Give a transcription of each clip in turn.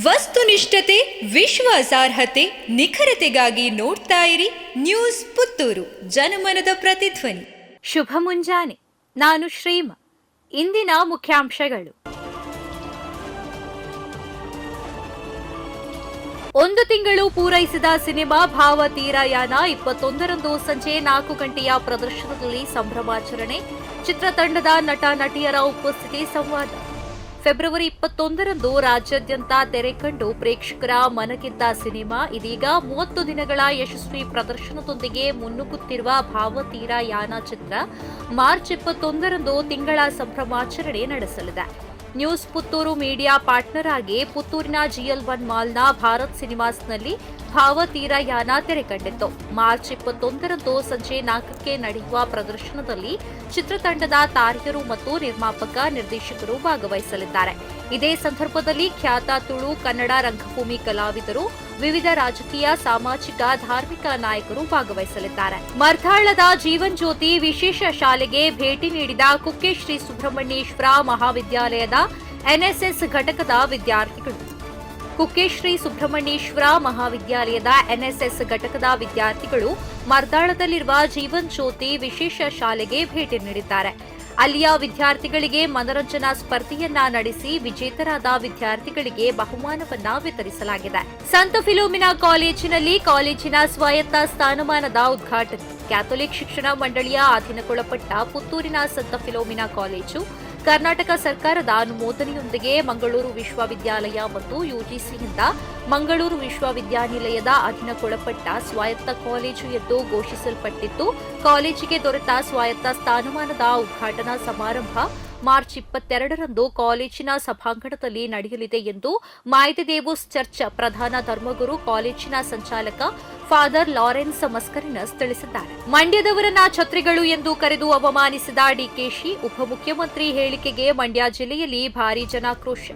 ವಸ್ತುನಿಷ್ಠತೆ, ವಿಶ್ವಾಸಾರ್ಹತೆ, ನಿಖರತೆಗಾಗಿ ನೋಡ್ತಾ ಇರಿ ನ್ಯೂಸ್ ಪುತ್ತೂರು, ಜನಮನದ ಪ್ರತಿಧ್ವನಿ. ಶುಭ ಮುಂಜಾನೆ. ನಾನು ಶ್ರೀಮ. ಇಂದಿನ ಮುಖ್ಯಾಂಶಗಳು. ಒಂದು ತಿಂಗಳು ಪೂರೈಸಿದ ಸಿನಿಮಾ ಭಾವತೀರಯಾನ 21ರಂದು ಸಂಜೆ 4 ಗಂಟೆಯ ಪ್ರದರ್ಶನದಲ್ಲಿ ಸಂಭ್ರಮಾಚರಣೆ. ಚಿತ್ರತಂಡದ ನಟ ನಟಿಯರ ಉಪಸ್ಥಿತಿ ಸಂವಾದ. ಫೆಬ್ರವರಿ 21ರಂದು ರಾಜ್ಯಾದ್ಯಂತ ತೆರೆ ಕಂಡು ಪ್ರೇಕ್ಷಕರ ಮನಗೆದ್ದ ಸಿನಿಮಾ ಇದೀಗ 30 ದಿನಗಳ ಯಶಸ್ವಿ ಪ್ರದರ್ಶನದೊಂದಿಗೆ ಮುನ್ನುಗ್ಗುತ್ತಿರುವ ಭಾವತೀರಯಾನ ಚಿತ್ರ ಮಾರ್ಚ್ 21ರಂದು ತಿಂಗಳ ಸಂಭ್ರಮಾಚರಣೆ ನಡೆಸಲಿದೆ. ನ್ಯೂಸ್ ಪುತ್ತೂರು ಮೀಡಿಯಾ ಪಾರ್ಟ್ನರ್ ಆಗಿ ಪುತ್ತೂರಿನ GL1 ಮಾಲ್ನ ಭಾರತ್ ಸಿನಿಮಾಸ್ನಲ್ಲಿ ಭಾವತೀರಯಾನ ತೆರೆ ಕಂಡಿತ್ತು. ಮಾರ್ಚ್ 21ರಂದು ಸಂಜೆ 4ಕ್ಕೆ ನಡೆಯುವ ಪ್ರದರ್ಶನದಲ್ಲಿ ಚಿತ್ರತಂಡದ ತಾರೆಯರು ಮತ್ತು ನಿರ್ಮಾಪಕ ನಿರ್ದೇಶಕರು ಭಾಗವಹಿಸಲಿದ್ದಾರೆ. ಇದೇ ಸಂದರ್ಭದಲ್ಲಿ ಖ್ಯಾತ ತುಳು ಕನ್ನಡ ರಂಗಭೂಮಿ ಕಲಾವಿದರು, ವಿವಿಧ ರಾಜಕೀಯ, ಸಾಮಾಜಿಕ, ಧಾರ್ಮಿಕ ನಾಯಕರು ಭಾಗವಹಿಸಲಿದ್ದಾರೆ. ಮರ್ಧಾಳದ ಜೀವನ್ ಜ್ಯೋತಿ ವಿಶೇಷ ಶಾಲೆಗೆ ಭೇಟಿ ನೀಡಿದ ಕುಕ್ಕೆ ಶ್ರೀ ಸುಬ್ರಹ್ಮಣ್ಯೇಶ್ವರ ಮಹಾವಿದ್ಯಾಲಯದ ಎನ್ಎಸ್ಎಸ್ ಘಟಕದ ವಿದ್ಯಾರ್ಥಿಗಳು. ಕುಕ್ಕೆ ಶ್ರೀ ಸುಬ್ರಹ್ಮಣ್ಯೇಶ್ವರ ಮಹಾವಿದ್ಯಾಲಯದ ಎನ್ಎಸ್ಎಸ್ ಘಟಕದ ವಿದ್ಯಾರ್ಥಿಗಳು ಮರ್ದಾಳದಲ್ಲಿರುವ ಜೀವನ್ ಜ್ಯೋತಿ ವಿಶೇಷ ಶಾಲೆಗೆ ಭೇಟಿ ನೀಡಿದ್ದಾರೆ. ಅಲ್ಲಿಯ ವಿದ್ಯಾರ್ಥಿಗಳಿಗೆ ಮನರಂಜನಾ ಸ್ಪರ್ಧೆಯನ್ನ ನಡೆಸಿ ವಿಜೇತರಾದ ವಿದ್ಯಾರ್ಥಿಗಳಿಗೆ ಬಹುಮಾನವನ್ನ ವಿತರಿಸಲಾಗಿದೆ. ಸಂತ ಫಿಲೋಮಿನಾ ಕಾಲೇಜಿನಲ್ಲಿ ಕಾಲೇಜಿನ ಸ್ವಾಯತ್ತ ಸ್ಥಾನಮಾನದ ಉದ್ಘಾಟನೆ. ಕ್ಯಾಥೋಲಿಕ್ ಶಿಕ್ಷಣ ಮಂಡಳಿಯ ಅಧೀನಕ್ಕೊಳಪಟ್ಟ ಪುತ್ತೂರಿನ ಸಂತ ಫಿಲೋಮಿನಾ ಕಾಲೇಜು ಕರ್ನಾಟಕ ಸರ್ಕಾರದ ಅನುಮೋದನೆಯೊಂದಿಗೆ ಮಂಗಳೂರು ವಿಶ್ವವಿದ್ಯಾಲಯ ಮತ್ತು ಯುಜಿಸಿಯಿಂದ ಮಂಗಳೂರು ವಿಶ್ವವಿದ್ಯಾನಿಲಯದ ಅಧೀನಕ್ಕೊಳಪಟ್ಟ ಸ್ವಾಯತ್ತ ಕಾಲೇಜು ಎಂದು ಘೋಷಿಸಲ್ಪಟ್ಟಿದ್ದು, ಕಾಲೇಜಿಗೆ ದೊರೆತ ಸ್ವಾಯತ್ತ ಸ್ಥಾನಮಾನದ ಉದ್ಘಾಟನಾ ಸಮಾರಂಭ ಮಾರ್ಚ್ 22ರಂದು ಕಾಲೇಜಿನ ಸಭಾಂಗಣದಲ್ಲಿ ನಡೆಯಲಿದೆ ಎಂದು ಮಾಯ್ದೆದೇವೂಸ್ ಚರ್ಚ್ ಪ್ರಧಾನ ಧರ್ಮಗುರು, ಕಾಲೇಜಿನ ಸಂಚಾಲಕ ಫಾದರ್ ಲಾರೆನ್ಸ್ ಮಸ್ಕರಿನಸ್ ತಿಳಿಸಿದ್ದಾರೆ. ಮಂಡ್ಯದವರನ್ನ ಛತ್ರಿಗಳು ಎಂದು ಕರೆದು ಅವಮಾನಿಸಿದ ಡಿಕೆಶಿ, ಉಪಮುಖ್ಯಮಂತ್ರಿ ಹೇಳಿಕೆಗೆ ಮಂಡ್ಯ ಜಿಲ್ಲೆಯಲ್ಲಿ ಭಾರೀ ಜನಾಕ್ರೋಶ.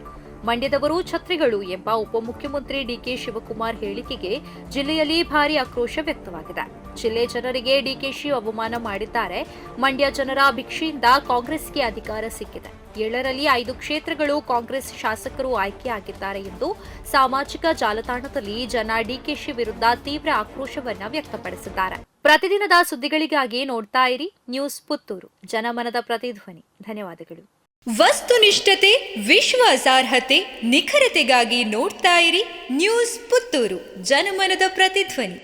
ಮಂಡ್ಯದವರು ಛತ್ರಿಗಳು ಎಂಬ ಉಪಮುಖ್ಯಮಂತ್ರಿ ಡಿಕೆ ಶಿವಕುಮಾರ್ ಹೇಳಿಕೆಗೆ ಜಿಲ್ಲೆಯಲ್ಲಿ ಭಾರೀ ಆಕ್ರೋಶ ವ್ಯಕ್ತವಾಗಿದೆ. ಜಿಲ್ಲೆ ಜನರಿಗೆ ಡಿಕೆಶಿ ಅವಮಾನ ಮಾಡಿದ್ದಾರೆ. ಮಂಡ್ಯ ಜನರ ಭಿಕ್ಷೆಯಿಂದ ಕಾಂಗ್ರೆಸ್ಗೆ ಅಧಿಕಾರ ಸಿಕ್ಕಿದೆ. 7ರಲ್ಲಿ 5 ಕ್ಷೇತ್ರಗಳು ಕಾಂಗ್ರೆಸ್ ಶಾಸಕರು ಆಯ್ಕೆಯಾಗಿದ್ದಾರೆ ಎಂದು ಸಾಮಾಜಿಕ ಜಾಲತಾಣದಲ್ಲಿ ಜನ ಡಿಕೆಶಿ ವಿರುದ್ಧ ತೀವ್ರ ಆಕ್ರೋಶವನ್ನ ವ್ಯಕ್ತಪಡಿಸಿದ್ದಾರೆ. ಪ್ರತಿದಿನದ ಸುದ್ದಿಗಳಿಗಾಗಿ ನೋಡ್ತಾ ಇರಿ ನ್ಯೂಸ್ ಪುತ್ತೂರು, ಜನಮನದ ಪ್ರತಿಧ್ವನಿ. ಧನ್ಯವಾದಗಳು. ವಸ್ತುನಿಷ್ಠತೆ, ವಿಶ್ವಾಸಾರ್ಹತೆ, ನಿಖರತೆಗಾಗಿ ನೋಡ್ತಾ ಇರಿ ನ್ಯೂಸ್ ಪುತ್ತೂರು, ಜನಮನದ ಪ್ರತಿಧ್ವನಿ.